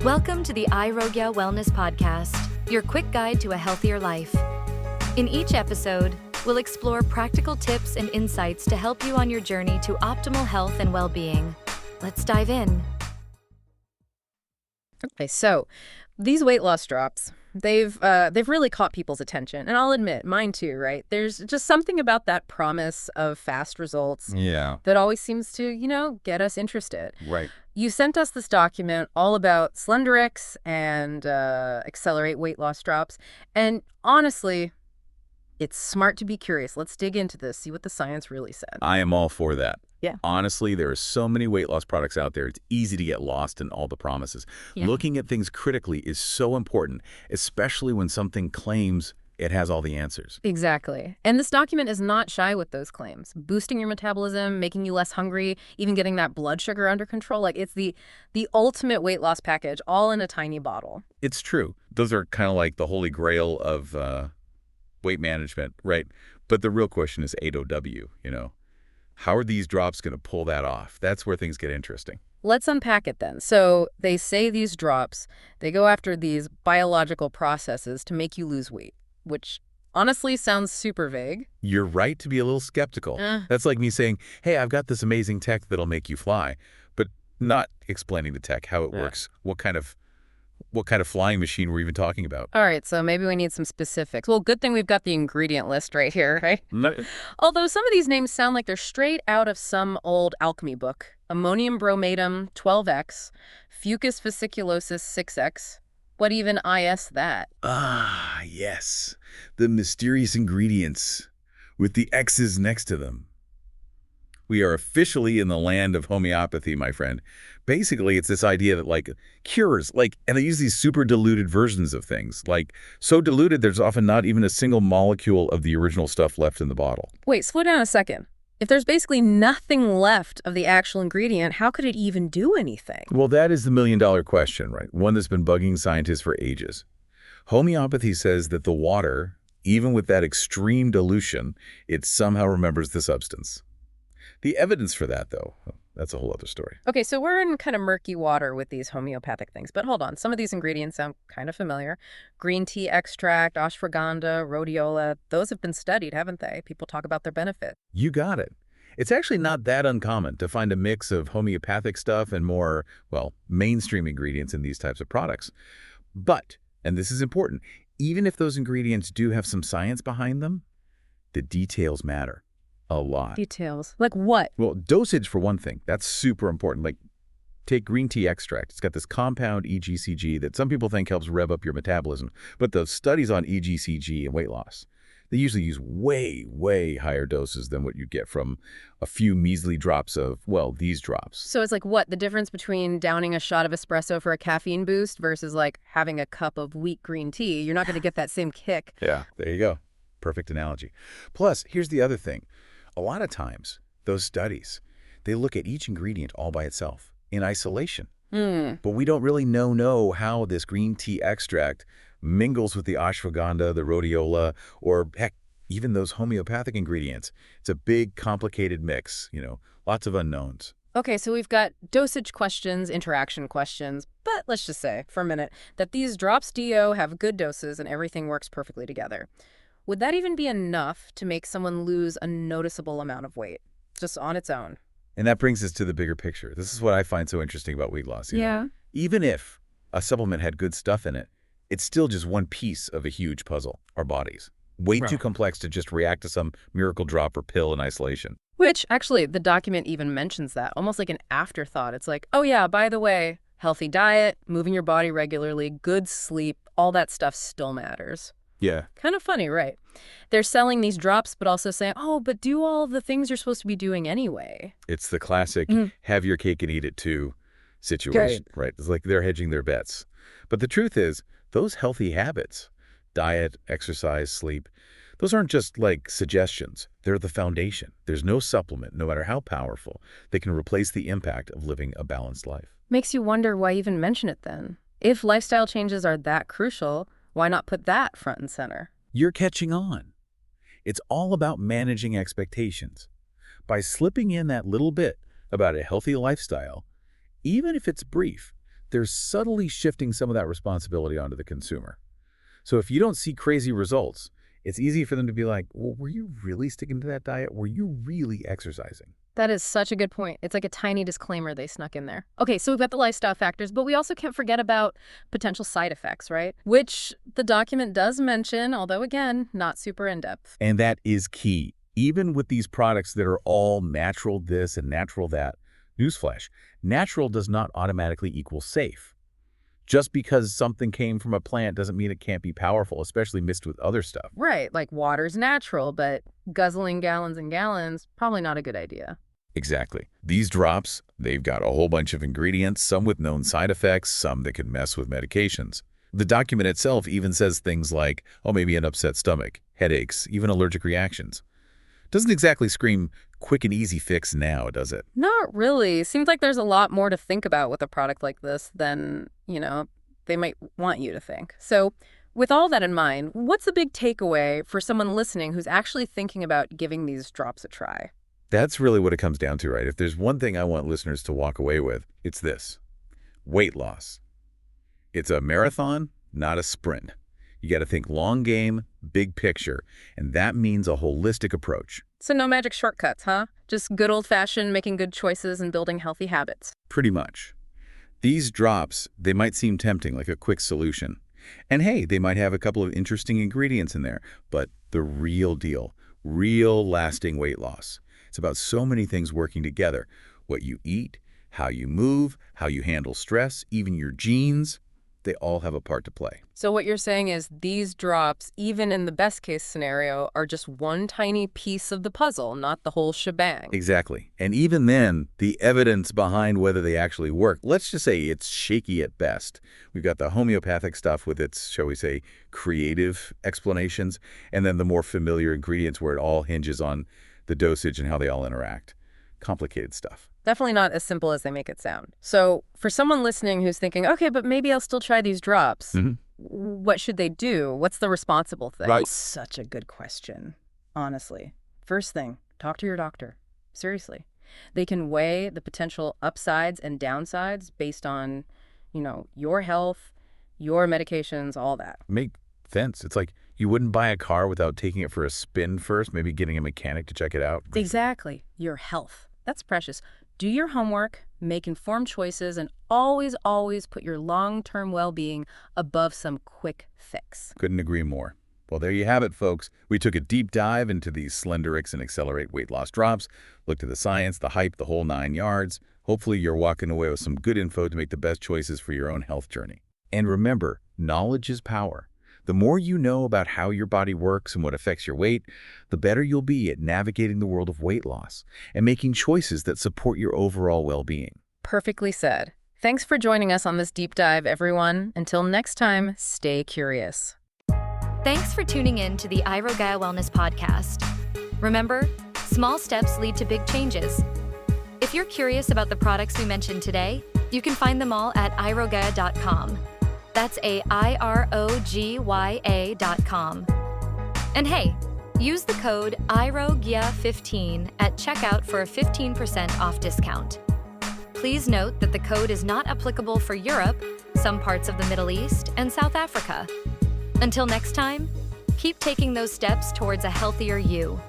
Welcome to the iRogya Wellness Podcast, your quick guide to a healthier life. In each episode, we'll explore practical tips and insights to help you on your journey to optimal health and well-being. Let's dive in. Okay, so these weight loss drops, they've really caught people's attention, and I'll admit, mine too, right? There's just something about that promise of fast results that always seems to, get us interested. Right. You sent us this document all about Slenderiix and Xceler8 weight loss drops, and honestly, it's smart to be curious. Let's dig into this, see what the science really said. I am all for that. Yeah. Honestly, there are so many weight loss products out there, it's easy to get lost in all the promises. Yeah. Looking at things critically is so important, especially when something claims it has all the answers. Exactly. And this document is not shy with those claims. Boosting your metabolism, making you less hungry, even getting that blood sugar under control. Like, it's the ultimate weight loss package, all in a tiny bottle. It's true. Those are kind of like the holy grail of weight management, right? But the real question is 8OW, How are these drops going to pull that off? That's where things get interesting. Let's unpack it then. So they say these drops, they go after these biological processes to make you lose weight, which honestly sounds super vague. You're right to be a little skeptical. That's like me saying, hey, I've got this amazing tech that'll make you fly, but not explaining the tech, how it works, what kind of flying machine we're even talking about. All right, so maybe we need some specifics. Well, good thing we've got the ingredient list right here, right? Although some of these names sound like they're straight out of some old alchemy book. Ammonium bromatum 12X, Fucus vesiculosus 6X. What even is that? Ah, yes. The mysterious ingredients with the X's next to them. We are officially in the land of homeopathy, my friend. Basically, it's this idea that, cures, and they use these super diluted versions of things. So diluted, there's often not even a single molecule of the original stuff left in the bottle. Wait, slow down a second. If there's basically nothing left of the actual ingredient, how could it even do anything? Well, that is the million-dollar question, right? One that's been bugging scientists for ages. Homeopathy says that the water, even with that extreme dilution, it somehow remembers the substance. The evidence for that, though, that's a whole other story. Okay, so we're in kind of murky water with these homeopathic things. But hold on, some of these ingredients sound kind of familiar. Green tea extract, ashwagandha, rhodiola, those have been studied, haven't they? People talk about their benefit. You got it. It's actually not that uncommon to find a mix of homeopathic stuff and more, mainstream ingredients in these types of products. But, and this is important, even if those ingredients do have some science behind them, the details matter. A lot. Details? Like what? Well, dosage for one thing. That's super important. Take green tea extract. It's got this compound EGCG that some people think helps rev up your metabolism. But the studies on EGCG and weight loss, they usually use way, way higher doses than what you get from a few measly drops of, these drops. So it's like what? The difference between downing a shot of espresso for a caffeine boost versus having a cup of weak green tea. You're not going to get that same kick. Yeah, there you go. Perfect analogy. Plus, here's the other thing. A lot of times, those studies, they look at each ingredient all by itself, in isolation. But we don't really know how this green tea extract mingles with the ashwagandha, the rhodiola, or heck, even those homeopathic ingredients. It's a big, complicated mix, lots of unknowns. Okay, so we've got dosage questions, interaction questions, but let's just say, for a minute, that these drops DO have good doses and everything works perfectly together. Would that even be enough to make someone lose a noticeable amount of weight, just on its own? And that brings us to the bigger picture. This is what I find so interesting about weight loss. Yeah. Even if a supplement had good stuff in it, it's still just one piece of a huge puzzle, our bodies. Way too complex to just react to some miracle drop or pill in isolation. Which, actually, the document even mentions that, almost like an afterthought. It's like, oh yeah, by the way, healthy diet, moving your body regularly, good sleep, all that stuff still matters. Yeah. Kind of funny, right? They're selling these drops, but also saying, oh, but do all the things you're supposed to be doing anyway. It's the classic have your cake and eat it too situation, right? It's like they're hedging their bets. But the truth is, those healthy habits, diet, exercise, sleep, those aren't just suggestions. They're the foundation. There's no supplement, no matter how powerful, that can replace the impact of living a balanced life. Makes you wonder why even mention it then. If lifestyle changes are that crucial, why not put that front and center? You're catching on. It's all about managing expectations. By slipping in that little bit about a healthy lifestyle, even if it's brief, they're subtly shifting some of that responsibility onto the consumer. So if you don't see crazy results, it's easy for them to be like, well, were you really sticking to that diet? Were you really exercising? That is such a good point. It's like a tiny disclaimer they snuck in there. Okay, so we've got the lifestyle factors, but we also can't forget about potential side effects, right? Which the document does mention, although again, not super in-depth. And that is key. Even with these products that are all natural this and natural that, newsflash, natural does not automatically equal safe. Just because something came from a plant doesn't mean it can't be powerful, especially mixed with other stuff. Right, like water's natural, but guzzling gallons and gallons, probably not a good idea. Exactly. These drops, they've got a whole bunch of ingredients, some with known side effects, some that could mess with medications. The document itself even says things like, oh, maybe an upset stomach, headaches, even allergic reactions. Doesn't exactly scream quick and easy fix now, does it? Not really. Seems like there's a lot more to think about with a product like this than, they might want you to think. So with all that in mind, what's the big takeaway for someone listening who's actually thinking about giving these drops a try? That's really what it comes down to, right? If there's one thing I want listeners to walk away with, it's this: weight loss. It's a marathon, not a sprint. You got to think long game, big picture, and that means a holistic approach. So no magic shortcuts, huh? Just good old-fashioned making good choices and building healthy habits. Pretty much. These drops, they might seem tempting, like a quick solution. And hey, they might have a couple of interesting ingredients in there, but the real deal, real lasting weight loss. It's about so many things working together. What you eat, how you move, how you handle stress, even your genes, they all have a part to play. So what you're saying is these drops, even in the best case scenario, are just one tiny piece of the puzzle, not the whole shebang. Exactly. And even then, the evidence behind whether they actually work, let's just say it's shaky at best. We've got the homeopathic stuff with its, shall we say, creative explanations, and then the more familiar ingredients where it all hinges on the dosage and how they all interact. Complicated stuff. Definitely not as simple as they make it sound. So for someone listening who's thinking, okay, but maybe I'll still try these drops, what should they do? What's the responsible thing? Right. Such a good question, honestly. First thing, talk to your doctor. Seriously. They can weigh the potential upsides and downsides based on, your health, your medications, all that. Make sense. It's like you wouldn't buy a car without taking it for a spin first, maybe getting a mechanic to check it out. Exactly. Your health. That's precious. Do your homework, make informed choices, and always, always put your long-term well-being above some quick fix. Couldn't agree more. Well, there you have it, folks. We took a deep dive into these Slenderiix and Xceler8 weight loss drops, looked at the science, the hype, the whole 9 yards. Hopefully you're walking away with some good info to make the best choices for your own health journey. And remember, knowledge is power. The more you know about how your body works and what affects your weight, the better you'll be at navigating the world of weight loss and making choices that support your overall well-being. Perfectly said. Thanks for joining us on this deep dive, everyone. Until next time, stay curious. Thanks for tuning in to the iRogaya Wellness Podcast. Remember, small steps lead to big changes. If you're curious about the products we mentioned today, you can find them all at irogaya.com. That's AIROGYA.com. And hey, use the code IROGYA15 at checkout for a 15% off discount. Please note that the code is not applicable for Europe, some parts of the Middle East, and South Africa. Until next time, keep taking those steps towards a healthier you.